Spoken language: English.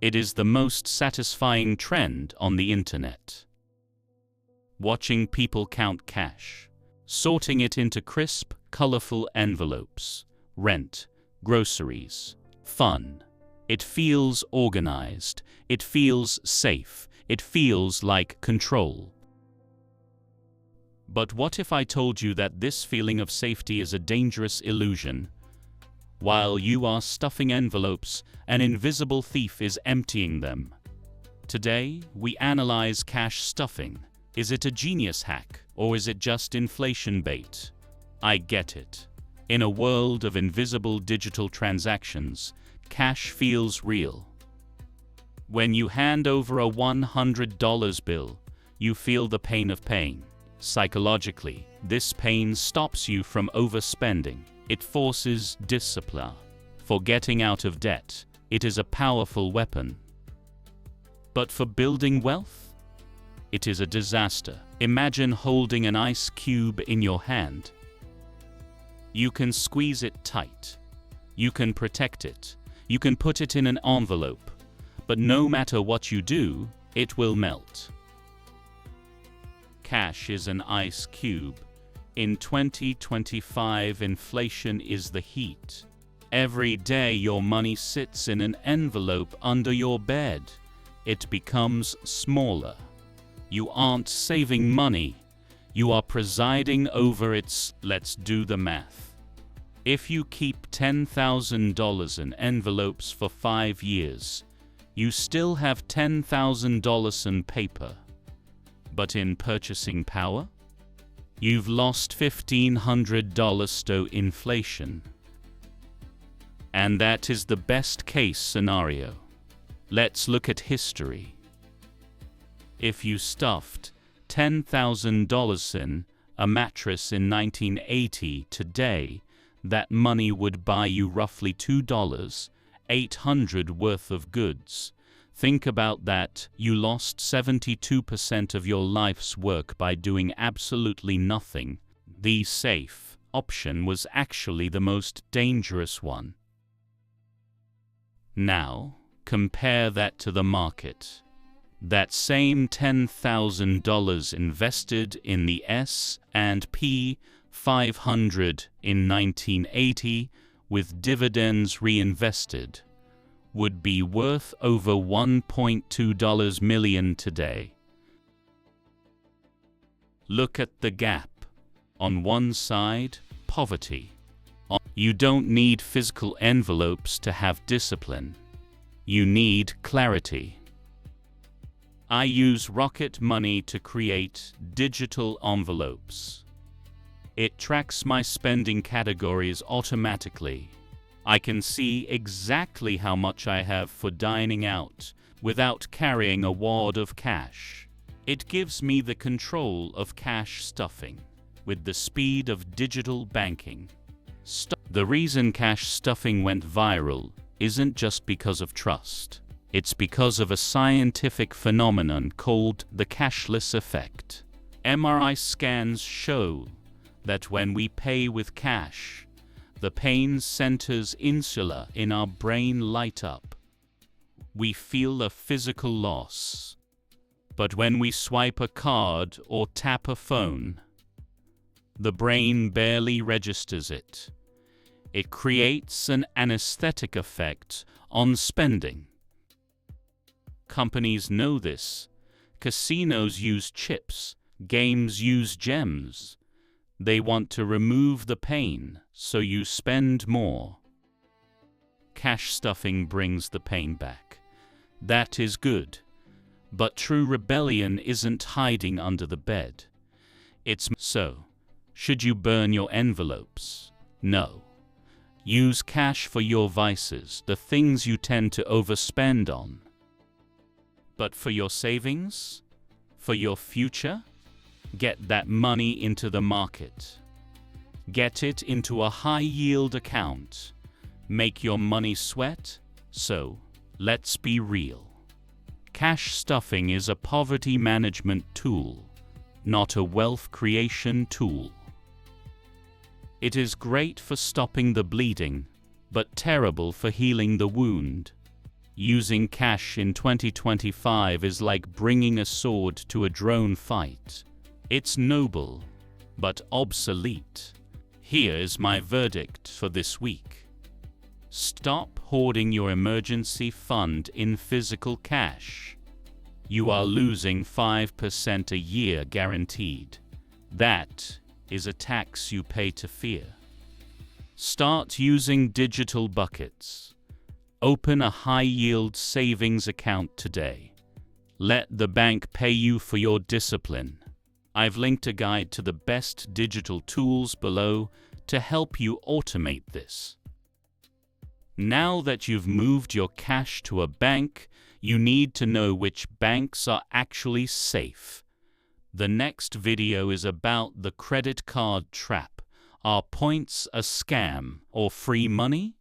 It is the most satisfying trend on the internet. Watching people count cash, sorting it into crisp, colorful envelopes, rent, groceries, fun. It feels organized, it feels safe, it feels like control. But what if I told you that this feeling of safety is a dangerous illusion? While you are stuffing envelopes, an invisible thief is emptying them. Today, we analyze cash stuffing. Is it a genius hack, or is it just inflation bait? I get it. In a world of invisible digital transactions, cash feels real. When you hand over a $100 bill, you feel the pain of paying. Psychologically, this pain stops you from overspending. It forces discipline. For getting out of debt, it is a powerful weapon. But for building wealth, it is a disaster. Imagine holding an ice cube in your hand. You can squeeze it tight. You can protect it. You can put it in an envelope. But no matter what you do, it will melt. Cash is an ice cube. In 2025, inflation is the heat. Every day your money sits in an envelope under your bed. It becomes smaller. You aren't saving money. You are presiding over its. Let's do the math. If you keep $10,000 in envelopes for 5 years, you still have $10,000 in paper. But in purchasing power, you've lost $1,500 to inflation. And that is the best case scenario. Let's look at history. If you stuffed $10,000 in a mattress in 1980, today, that money would buy you roughly $2,800 worth of goods. Think about that. You lost 72% of your life's work by doing absolutely nothing. The safe option was actually the most dangerous one. Now, compare that to the market. That same $10,000 invested in the S&P 500 in 1980 with dividends reinvested would be worth over $1.2 million today. Look at the gap. On one side, poverty. You don't need physical envelopes to have discipline. You need clarity. I use Rocket Money to create digital envelopes. It tracks my spending categories automatically. I can see exactly how much I have for dining out without carrying a wad of cash. It gives me the control of cash stuffing with the speed of digital banking. The reason cash stuffing went viral isn't just because of trust. It's because of a scientific phenomenon called the cashless effect. MRI scans show that when we pay with cash, the pain centers insula in our brain light up. We feel a physical loss. But when we swipe a card or tap a phone, the brain barely registers it. It creates an anesthetic effect on spending. Companies know this. Casinos use chips. Games use gems. They want to remove the pain, so you spend more. Cash stuffing brings the pain back. That is good. But true rebellion isn't hiding under the bed. So, should you burn your envelopes? No. Use cash for your vices, the things you tend to overspend on. But for your savings? For your future? Get that money into the market. Get it into a high-yield account. Make your money sweat. So, let's be real. Cash stuffing is a poverty management tool, not a wealth creation tool. It is great for stopping the bleeding, but terrible for healing the wound. Using cash in 2025 is like bringing a sword to a drone fight. It's noble, but obsolete. Here is my verdict for this week. Stop hoarding your emergency fund in physical cash. You are losing 5% a year guaranteed. That is a tax you pay to fear. Start using digital buckets. Open a high-yield savings account today. Let the bank pay you for your discipline. I've linked a guide to the best digital tools below to help you automate this. Now that you've moved your cash to a bank, you need to know which banks are actually safe. The next video is about the credit card trap. Are points a scam or free money?